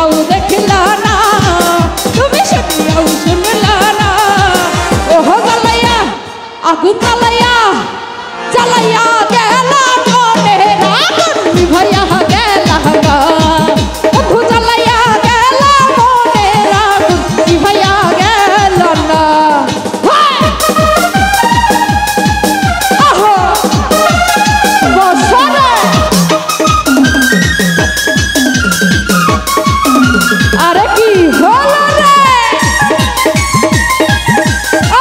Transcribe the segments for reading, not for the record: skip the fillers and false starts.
দেখিয়াও দেখিলা না তুমি শুনিয়াও শুনলা না ওহ জ্বালাইয়া আগুন জ্বালাইয়া জ্বালাইয়া গেলা মনের আগুন নিভাইয়া গেলা গা বন্ধু জ্বালাইয়া গেলা মনের আগুন নিভাইয়া গেল না আরে কি হলো রে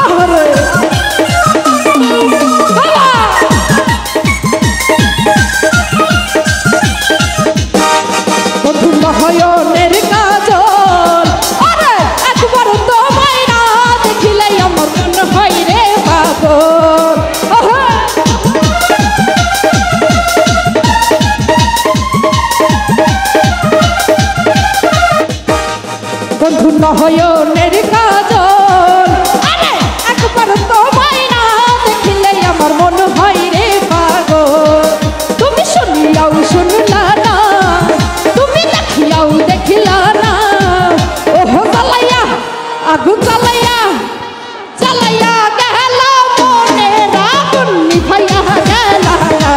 আরে বন্ধু নয়নের কাজল আরে একবার তোমায় না দেখিলে আমার মন হয় রে পাগল বন্ধু নয়নের কাজল আরে একবার তোমায় না দেখিলে আমার মন হয় রে পাগল তুমি শুনিয়াও শুনলা না তুমি দেখিয়াও দেখিলা না ওহ জ্বালাইয়া আগুন জ্বালাইয়া জ্বালাইয়া গেল মনের আগুন নিভাইয়া গেল না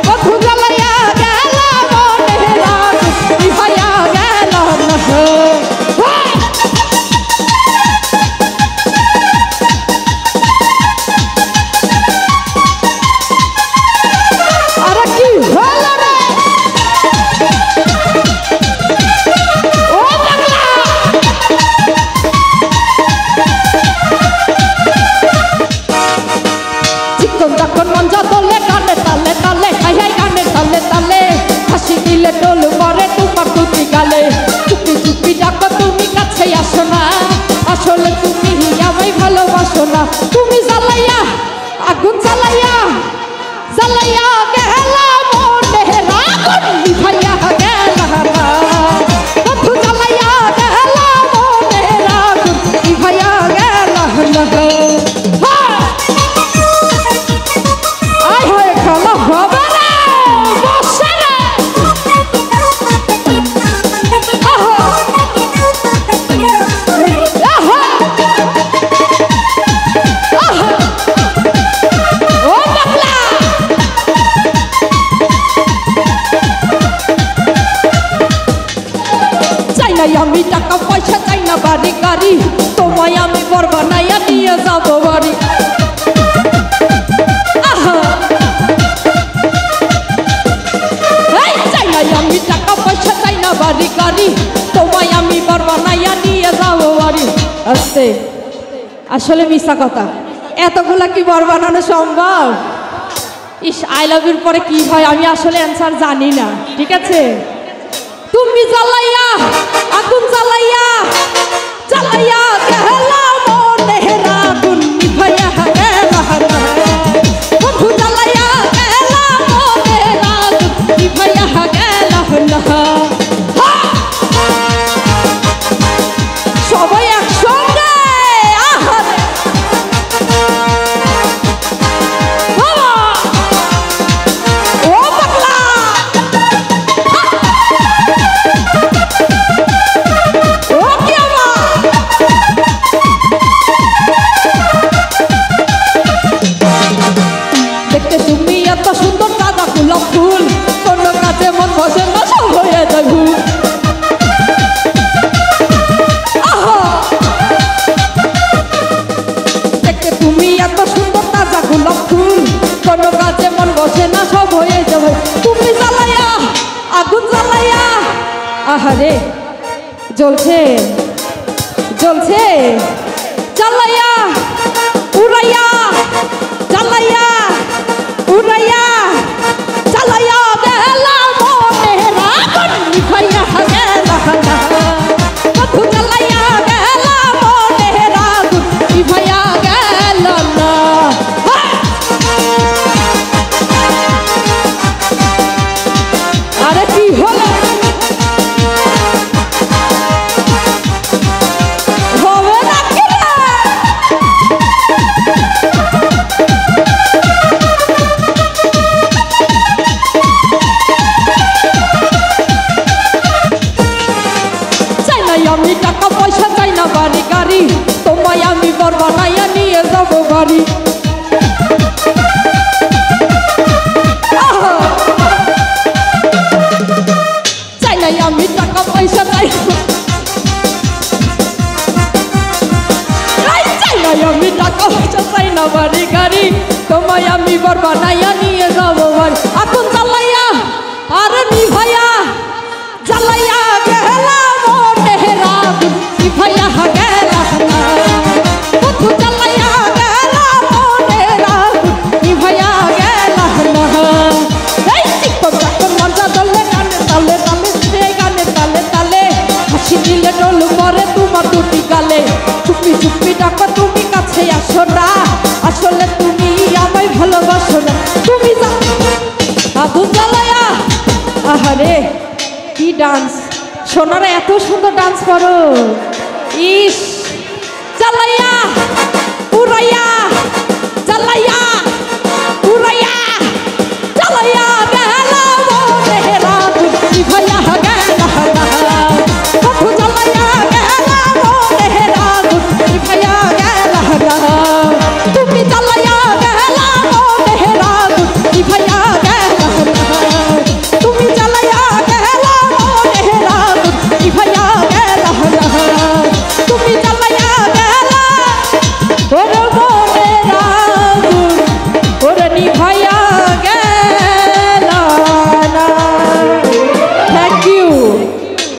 বন্ধু জ্বালাইয়া গেল মনের আগুন নিভাইয়া গেল না আরে কি হলো রে ও পাগলা চিকন তখন মঞ্জা তোলে কানে তালে তালে হাই হাই কানে তালে তালে হাসি দিলে টোল করে তোমার দুটি গালে চুপি চুপি ডাকো তুমি কাছে আসো না আসলে তুমি আমায় ভালোবাসো না তুমি জ্বালাইয়া আগুন জ্বালাইয়া জ্বালাইয়া গেলা মনের আগুন নিভাইয়া গেলা না বন্ধু জ্বালাইয়া গেলা মনের আগুন নিভাইয়া গেলা না আয় হয়ে খেলা হবে রে বসে রে ও পাগলা চাই না আমি টাকা পয়সা চাই না বাড়ি গাড়ি তোমায় আমি বর বানাইয়া নিয়ে যাবো বাড়ি চাই না আমি টাকা পয়সা চাই না বাড়ি গাড়ি তোমায় আমি বর বানাইয়া নিয়ে যাবো বাড়ি আস্তে আসলে মিশা কথা এতগুলা কি বর বানানো সম্ভব ইস আই লাভ ইউর পরে কি হয় আমি আসলে অ্যান্সার জানি না ঠিক আছে তুমি জ্বালাইয়া আগুন জ্বালাইয়া জ্বালাইয়া গেলা মনের আগুন নিভাইয়া গেলা না বন্ধু জ্বালাইয়া গেলা মনের আগুন নিভাইয়া গেলা না সবাই একসঙ্গে আহারে ও পাগলা ও কি দেখতে তুমি এত সুন্দর গাঁদা গোলাপ ফুল কোন কাছে মন বসে না সব হয়ে যায় ভুল দেখতে তুমি এত সুন্দর তাজা গোলাপ ফুল কোন কাছে মন বসে না সব হয়ে যাবে তুমি জ্বালাইয়া আগুন জ্বালাইয়া আহারে জ্বলছে জ্বলছে জ্বালাইয়া উড়াইয়া জ্বালাইয়া উড়াইয়া জ্বালাইয়া গেলা মনের আগুন নিভাইয়া গেলা না বন্ধু জ্বালাইয়া গেলা মনের আগুন নিভাইয়া গেল না আরে কি হলো হবে না কি রে নাই আমি টাকা পয়সা চাই না বাড়ি গাড়ি তোমায় আমি বর বানাইয়া নিয়ে যাবো বাড়ি চাই নাই আমি টাকা পয়সা চাই নাই আমি টাকা পয়সা চাই না বাড়ি গাড়ি তোমায় আমি বর বানাইয়া নিয়ে যাবো বাড়ি এখন জ্বালাইয়া আরে নিভাইয়া জ্বালাইয়া গেলা মনেরা নিভাইয়া গেলা না বন্ধু জ্বালাইয়া গেলা মনেরা নিভাইয়া গেলা না এই চিকন চাকন মজা দলে গানে তালে তালে সে গানে তালে তালে হাসি দিলে ডোল পরে তোমার দুটি গালে চুপি চুপি ডাকো তুমি কাছে আসো না আসলে তুমি আমায় ভালোবাসো না তুমি আগুন জ্বালায়া আহারে কি ডান্স সোনারা এত সুন্দর ডান্স করো ইস জ্বালাইয়া পুরাইয়া জ্বালাইয়া